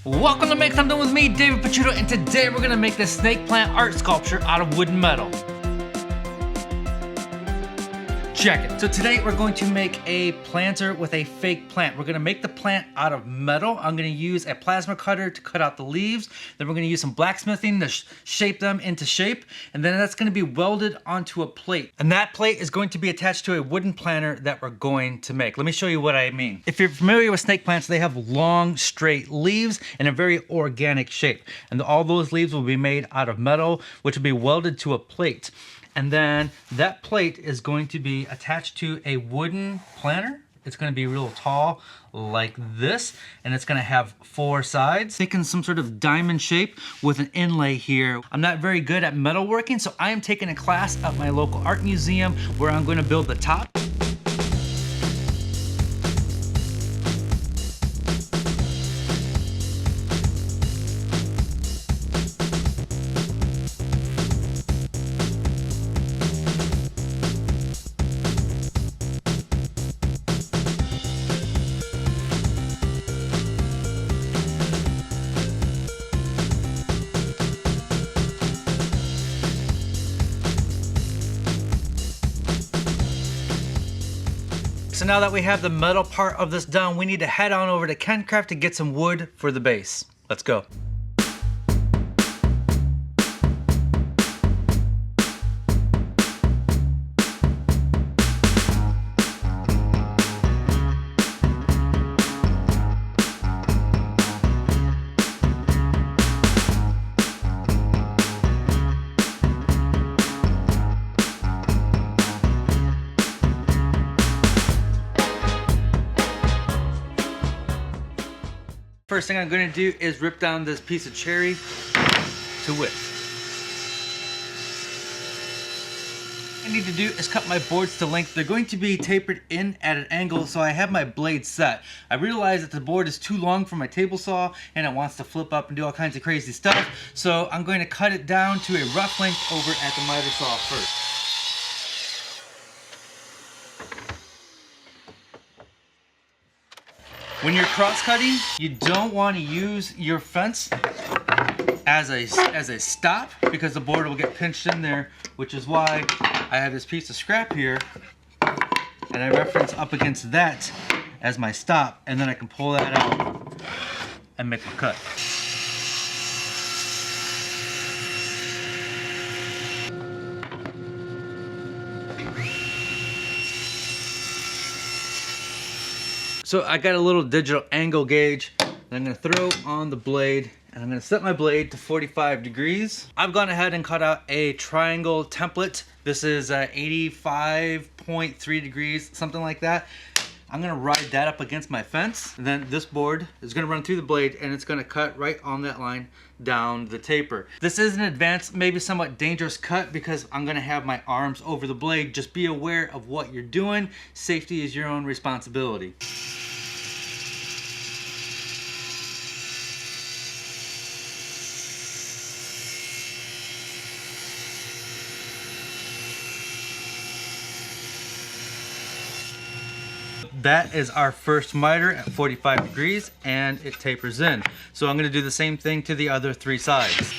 Welcome to Make Something with me, David Picciuto, and today we're gonna make this snake plant art sculpture out of wood and metal. Check it. So today we're going to make a planter with a fake plant. We're gonna make the plant out of metal. I'm gonna use a plasma cutter to cut out the leaves. Then we're gonna use some blacksmithing to shape them into shape. And then that's gonna be welded onto a plate. And that plate is going to be attached to a wooden planter that we're going to make. Let me show you what I mean. If you're familiar with snake plants, they have long, straight leaves and a very organic shape. And all those leaves will be made out of metal, which will be welded to a plate. And then that plate is going to be attached to a wooden planter. It's going to be real tall like this, and it's going to have 4 sides. Thinking some sort of diamond shape with an inlay here. I'm not very good at metalworking, so I am taking a class at my local art museum where I'm going to build the top. So now that we have the metal part of this done, we need to head on over to Kencraft to get some wood for the base. Let's go. First thing I'm going to do is rip down this piece of cherry to width. What I need to do is cut my boards to length. They're going to be tapered in at an angle, so I have my blade set. I realize that the board is too long for my table saw and it wants to flip up and do all kinds of crazy stuff, so I'm going to cut it down to a rough length over at the miter saw first. When you're cross-cutting, you don't want to use your fence as a stop because the board will get pinched in there, which is why I have this piece of scrap here and I reference up against that as my stop, and then I can pull that out and make my cut. So I got a little digital angle gauge that I'm going to throw on the blade, and I'm going to set my blade to 45 degrees. I've gone ahead and cut out a triangle template. This is 85.3 degrees, something like that. I'm going to ride that up against my fence, and then this board is going to run through the blade and it's going to cut right on that line down the taper. This is an advanced, maybe somewhat dangerous cut because I'm going to have my arms over the blade. Just be aware of what you're doing. Safety is your own responsibility. That is our first miter at 45 degrees and it tapers in. So I'm going to do the same thing to the other 3 sides.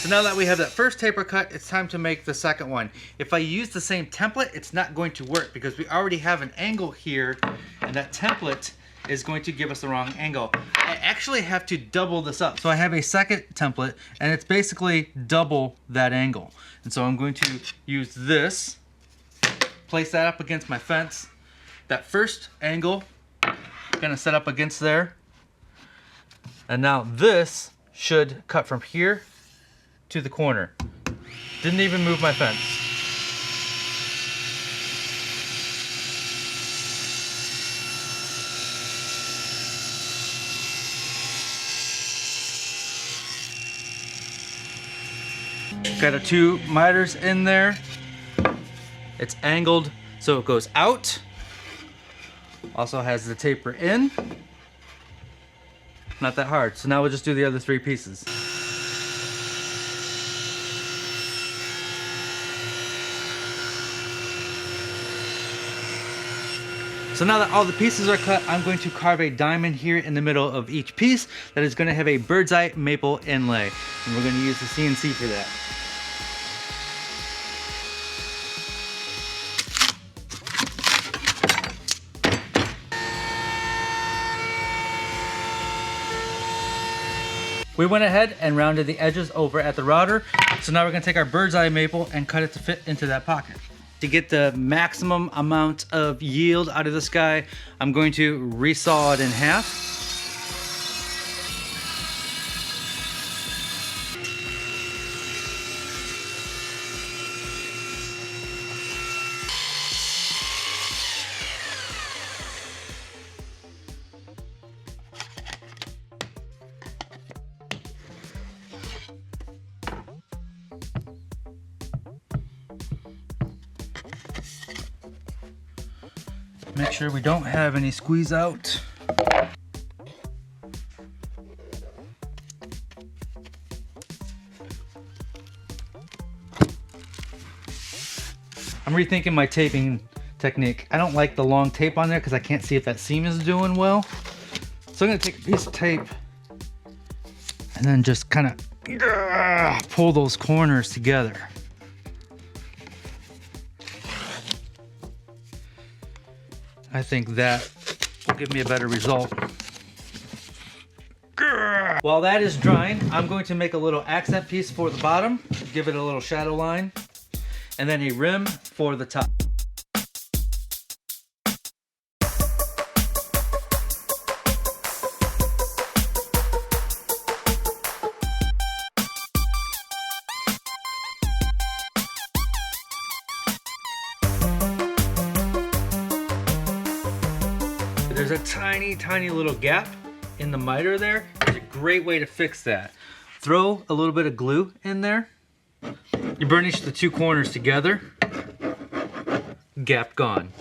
So now that we have that first taper cut, it's time to make the second one. If I use the same template, it's not going to work because we already have an angle here, and that template is going to give us the wrong angle. I actually have to double this up. So I have a second template and it's basically double that angle. And so I'm going to use this, place that up against my fence. That first angle, gonna set up against there. And now this should cut from here to the corner. Didn't even move my fence. Got our 2 miters in there. It's angled so it goes out. Also has the taper in. Not that hard. So now we'll just do the other 3 pieces. So now that all the pieces are cut, I'm going to carve a diamond here in the middle of each piece that is going to have a birdseye maple inlay. And we're going to use the CNC for that. We went ahead and rounded the edges over at the router. So now we're gonna take our birdseye maple and cut it to fit into that pocket. To get the maximum amount of yield out of this guy, I'm going to resaw it in half. Make sure we don't have any squeeze out. I'm rethinking my taping technique. I don't like the long tape on there because I can't see if that seam is doing well. So I'm gonna take a piece of tape and then just kind of pull those corners together. I think that will give me a better result. While that is drying, I'm going to make a little accent piece for the bottom, give it a little shadow line, and then a rim for the top. There's a tiny little gap in the miter there. It's a great way to fix that. Throw a little bit of glue in there. You burnish the two corners together. Gap gone.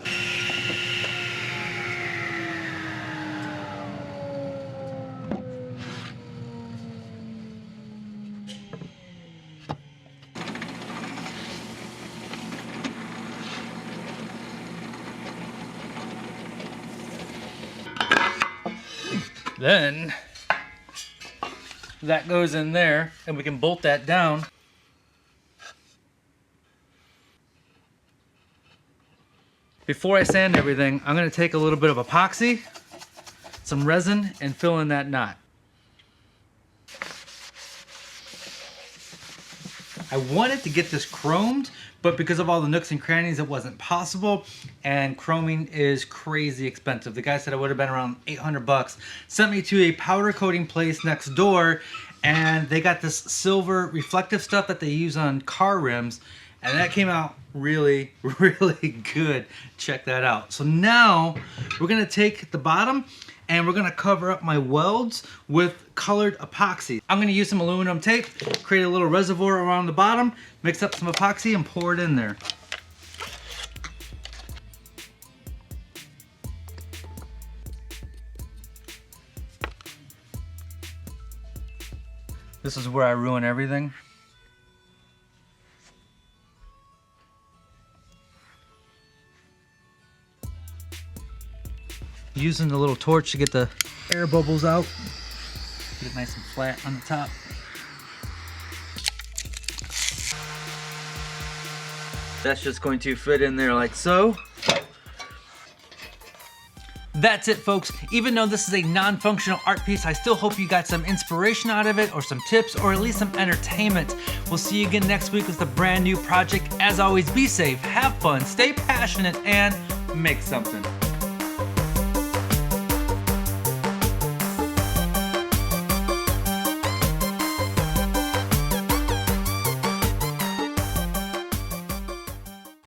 Then that goes in there and we can bolt that down. Before I sand everything, I'm going to take a little bit of epoxy, some resin, and fill in that knot. I wanted to get this chromed, but because of all the nooks and crannies, it wasn't possible. And chroming is crazy expensive. The guy said it would have been around 800 bucks. Sent me to a powder coating place next door, and they got this silver reflective stuff that they use on car rims. And that came out really good. Check that out. So now we're gonna take the bottom and we're gonna cover up my welds with colored epoxy. I'm gonna use some aluminum tape, create a little reservoir around the bottom, mix up some epoxy and pour it in there. This is where I ruin everything. Using the little torch to get the air bubbles out. Get it nice and flat on the top. That's just going to fit in there like so. That's it, folks. Even though this is a non-functional art piece, I still hope you got some inspiration out of it, or some tips, or at least some entertainment. We'll see you again next week with a brand new project. As always, be safe, have fun, stay passionate, and make something.